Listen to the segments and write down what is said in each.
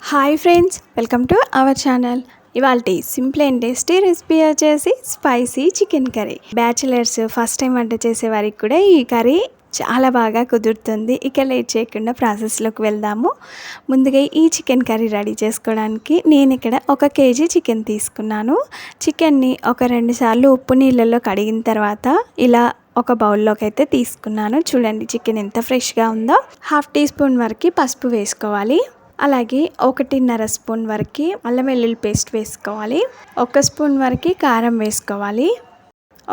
Hi friends, welcome to our channel. ఇవాల్టి simple and tasty recipe వచ్చేసి spicy chicken curry. Bachelors first time వంట చేసే వారికి కూడా ఈ కర్రీ చాలా బాగా కుదురుతుంది. ఇక లేట్ చేయకుండా ప్రాసెస్లోకి వెళ్దాము. ముందుగా ఈ చికెన్ కర్రీ రెడీ చేసుకోవడానికి నేను ఇక్కడ 1 కేజీ చికెన్ తీసుకున్నాను. చికెన్ని ఒక 2 సార్లు ఉప్పు నీళ్ళల్లో కడిగిన తర్వాత ఇలా ఒక బౌల్లోకి అయితే తీసుకున్నాను. చూడండి చికెన్ ఎంత ఫ్రెష్గా ఉందో. 1/2 టీ స్పూన్ వరకు పసుపు వేసుకోవాలి. అలాగే 1.5 స్పూన్ వరకు అల్లం వెల్లుల్లి పేస్ట్ వేసుకోవాలి. 1 స్పూన్ వరకు కారం వేసుకోవాలి.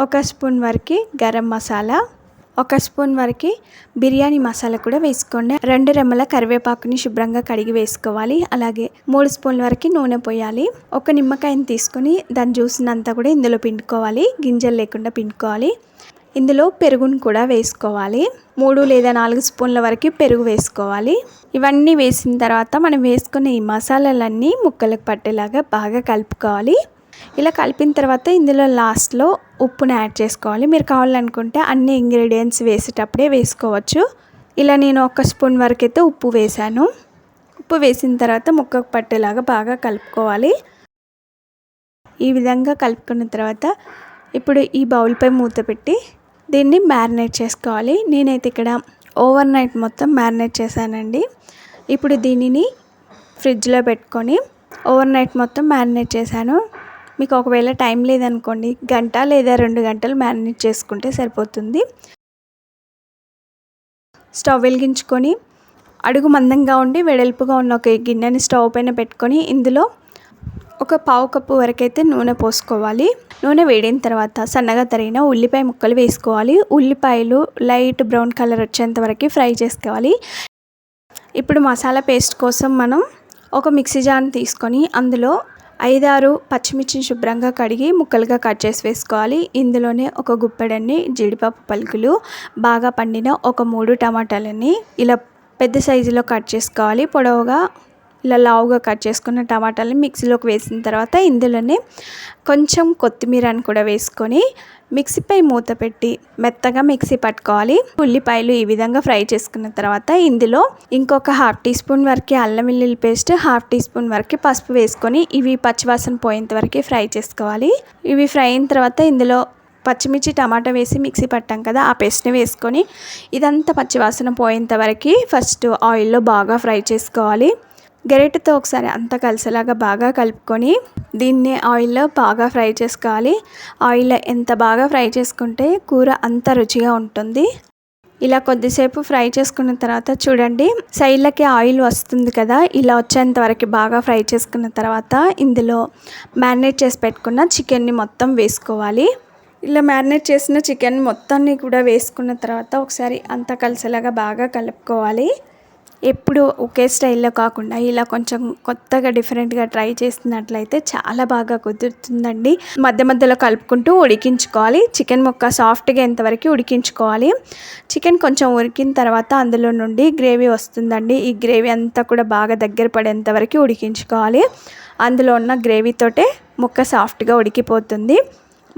1 స్పూన్ వరకు గరం మసాలా, 1 స్పూన్ వరకు బిర్యానీ మసాలా కూడా వేసుకోండి. 2 రెమ్మల కరివేపాకుని శుభ్రంగా కడిగి వేసుకోవాలి. అలాగే 3 స్పూన్ల వరకు నూనె పోయాలి. 1 నిమ్మకాయని తీసుకొని దాని జ్యూస్నంతా కూడా ఇందులో పిండుకోవాలి. గింజలు లేకుండా పిండుకోవాలి. ఇందులో పెరుగును కూడా వేసుకోవాలి. 3 లేదా 4 స్పూన్ల వరకు పెరుగు వేసుకోవాలి. ఇవన్నీ వేసిన తర్వాత మనం వేసుకునే ఈ మసాలాలన్నీ ముక్కలకు పట్టేలాగా బాగా కలుపుకోవాలి. ఇలా కలిపిన తర్వాత ఇందులో లాస్ట్లో ఉప్పుని యాడ్ చేసుకోవాలి. మీరు కావాలనుకుంటే అన్ని ఇంగ్రీడియంట్స్ వేసేటప్పుడే వేసుకోవచ్చు. ఇలా నేను 1 స్పూన్ వరకు అయితే ఉప్పు వేసాను. ఉప్పు వేసిన తర్వాత ముక్కకు పట్టేలాగా బాగా కలుపుకోవాలి. ఈ విధంగా కలుపుకున్న తర్వాత ఇప్పుడు ఈ బౌల్పై మూత పెట్టి దీన్ని మ్యారినేట్ చేసుకోవాలి. నేనైతే ఇక్కడ ఓవర్ నైట్ మొత్తం మ్యారినేట్ చేశానండి. ఇప్పుడు దీనిని ఫ్రిడ్జ్లో పెట్టుకొని ఓవర్ నైట్ మొత్తం మ్యారినేట్ చేశాను. మీకు ఒకవేళ టైం లేదనుకోండి, 1 గంట లేదా 2 గంటలు మ్యారినేట్ చేసుకుంటే సరిపోతుంది. స్టవ్ వెలిగించుకొని అడుగు మందంగా ఉండి వెడల్పుగా ఉన్న ఒక గిన్నెని స్టవ్ పైన పెట్టుకొని ఇందులో ఒక 1/2 కప్పు వరకు అయితే నూనె పోసుకోవాలి. నూనె వేడిన తర్వాత సన్నగా తరిగిన ఉల్లిపాయ ముక్కలు వేసుకోవాలి. ఉల్లిపాయలు లైట్ బ్రౌన్ కలర్ వచ్చేంత వరకు ఫ్రై చేసుకోవాలి. ఇప్పుడు మసాలా పేస్ట్ కోసం మనం ఒక మిక్సీ జార్ని తీసుకొని అందులో 5-6 పచ్చిమిర్చిని శుభ్రంగా కడిగి ముక్కలుగా కట్ చేసి వేసుకోవాలి. ఇందులోనే ఒక గుప్పెడన్ని జీడిపప్పు పలుకులు, బాగా పండిన ఒక 3 టమాటాలని ఇలా పెద్ద సైజులో కట్ చేసుకోవాలి. పొడవుగా ఇలా లావుగా కట్ చేసుకున్న టమాటాలని మిక్సీలోకి వేసిన తర్వాత ఇందులోనే కొంచెం కొత్తిమీరని కూడా వేసుకొని మిక్సీపై మూత పెట్టి మెత్తగా మిక్సీ పట్టుకోవాలి. ఉల్లిపాయలు ఈ విధంగా ఫ్రై చేసుకున్న తర్వాత ఇందులో ఇంకొక 1/2 టీ స్పూన్ వరకు అల్లం వెల్లుల్లి పేస్ట్, 1/2 టీ స్పూన్ వరకు పసుపు వేసుకొని ఇవి పచ్చివాసన పోయేంత వరకు ఫ్రై చేసుకోవాలి. ఇవి ఫ్రై అయిన తర్వాత ఇందులో పచ్చిమిర్చి టమాటా వేసి మిక్సీ పట్టాం కదా, ఆ పేస్ట్ని వేసుకొని ఇదంతా పచ్చివాసన పోయేంత వరకు ఫస్ట్ ఆయిల్లో బాగా ఫ్రై చేసుకోవాలి. గరిటెతో ఒకసారి అంతా కలిసేలాగా బాగా కలుపుకొని దీన్ని ఆయిల్లో బాగా ఫ్రై చేసుకోవాలి. ఆయిల్లో ఎంత బాగా ఫ్రై చేసుకుంటే కూర అంత రుచిగా ఉంటుంది. ఇలా కొద్దిసేపు ఫ్రై చేసుకున్న తర్వాత చూడండి సైడ్లకి ఆయిల్ వస్తుంది కదా, ఇలా వచ్చేంత వరకు బాగా ఫ్రై చేసుకున్న తర్వాత ఇందులో మ్యారినేట్ చేసి పెట్టుకున్న చికెన్ని మొత్తం వేసుకోవాలి. ఇలా మ్యారినేట్ చేసిన చికెన్ మొత్తాన్ని కూడా వేసుకున్న తర్వాత ఒకసారి అంతా కలిసేలాగా బాగా కలుపుకోవాలి. ఎప్పుడు ఒకే స్టైల్లో కాకుండా ఇలా కొంచెం కొత్తగా డిఫరెంట్గా ట్రై చేసినట్లయితే చాలా బాగా కుదురుతుందండి. మధ్య మధ్యలో కలుపుకుంటూ ఉడికించుకోవాలి. చికెన్ ముక్క సాఫ్ట్గా ఎంతవరకు ఉడికించుకోవాలి. చికెన్ కొంచెం ఉడికిన తర్వాత అందులో నుండి గ్రేవీ వస్తుందండి. ఈ గ్రేవీ అంతా కూడా బాగా దగ్గర పడేంత వరకు ఉడికించుకోవాలి. అందులో ఉన్న గ్రేవీతోటే ముక్క సాఫ్ట్గా ఉడికిపోతుంది.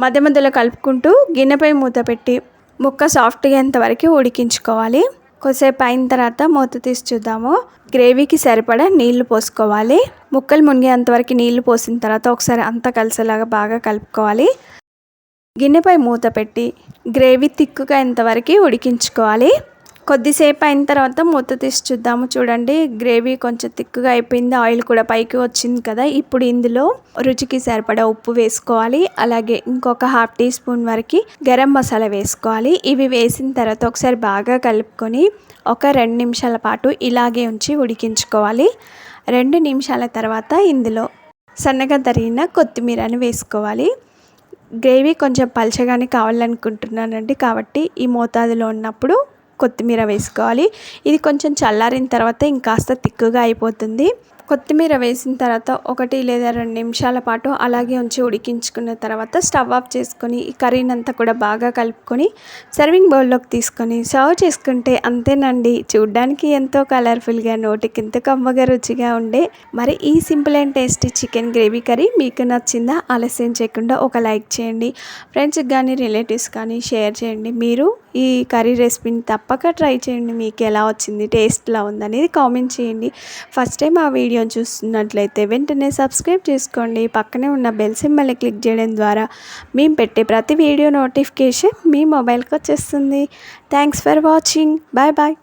మధ్య మధ్యలో కలుపుకుంటూ గిన్నెపై మూత పెట్టి ముక్క సాఫ్ట్గా ఎంతవరకు ఉడికించుకోవాలి. కొద్దిసేపు అయిన తర్వాత మూత తీసి చూద్దాము. గ్రేవీకి సరిపడా నీళ్లు పోసుకోవాలి. ముక్కలు మునిగేంతవరకు నీళ్లు పోసిన తర్వాత ఒకసారి అంతా కలిసేలాగా బాగా కలుపుకోవాలి. గిన్నెపై మూత పెట్టి గ్రేవీ తిక్కుగా ఎంతవరకు ఉడికించుకోవాలి. కొద్దిసేపు అయిన తర్వాత మూత తీసి చూద్దాము. చూడండి గ్రేవీ కొంచెం తిక్కుగా అయిపోయింది, ఆయిల్ కూడా పైకి వచ్చింది కదా. ఇప్పుడు ఇందులో రుచికి సరిపడా ఉప్పు వేసుకోవాలి. అలాగే ఇంకొక 1/2 టీ స్పూన్ వరకు గరం మసాలా వేసుకోవాలి. ఇవి వేసిన తర్వాత ఒకసారి బాగా కలుపుకొని ఒక 2 నిమిషాల పాటు ఇలాగే ఉంచి ఉడికించుకోవాలి. 2 నిమిషాల తర్వాత ఇందులో సన్నగా తరిగిన కొత్తిమీరని వేసుకోవాలి. గ్రేవీ కొంచెం పల్చగానే కావాలనుకుంటున్నానండి, కాబట్టి ఈ మోతాదులో ఉన్నప్పుడు కొత్తిమీర వేసుకోవాలి. ఇది కొంచెం చల్లారిన తర్వాత ఇంకాస్త తిక్కుగా అయిపోతుంది. కొత్తిమీర వేసిన తర్వాత 1 లేదా 2 నిమిషాల పాటు అలాగే ఉంచి ఉడికించుకున్న తర్వాత స్టవ్ ఆఫ్ చేసుకొని ఈ కర్రీని అంతా కూడా బాగా కలుపుకొని సర్వింగ్ బౌల్లోకి తీసుకొని సర్వ్ చేసుకుంటే అంతేనండి. చూడ్డానికి ఎంతో కలర్ఫుల్గా, నోటికి ఎంతో కమ్మగా రుచిగా ఉండే మరి ఈ simple and tasty chicken gravy curry మీకు నచ్చిందా? ఆలస్యం చేయకుండా ఒక లైక్ చేయండి. ఫ్రెండ్స్కి కానీ రిలేటివ్స్ కానీ షేర్ చేయండి. మీరు ఈ కర్రీ రెసిపీని తప్పక ట్రై చేయండి. మీకు ఎలా వచ్చింది, టేస్ట్ ఎలా ఉందనేది కామెంట్ చేయండి. ఫస్ట్ టైం ఆ వీడియో వీడియోని చూస్తున్నట్లయితే వెంటనే సబ్స్క్రైబ్ చేసుకోండి. పక్కనే ఉన్న బెల్ సింబల్ని క్లిక్ చేయడం ద్వారా మేము పెట్టే ప్రతి వీడియో నోటిఫికేషన్ మీ మొబైల్కి వచ్చేస్తుంది. Thanks for watching. Bye bye.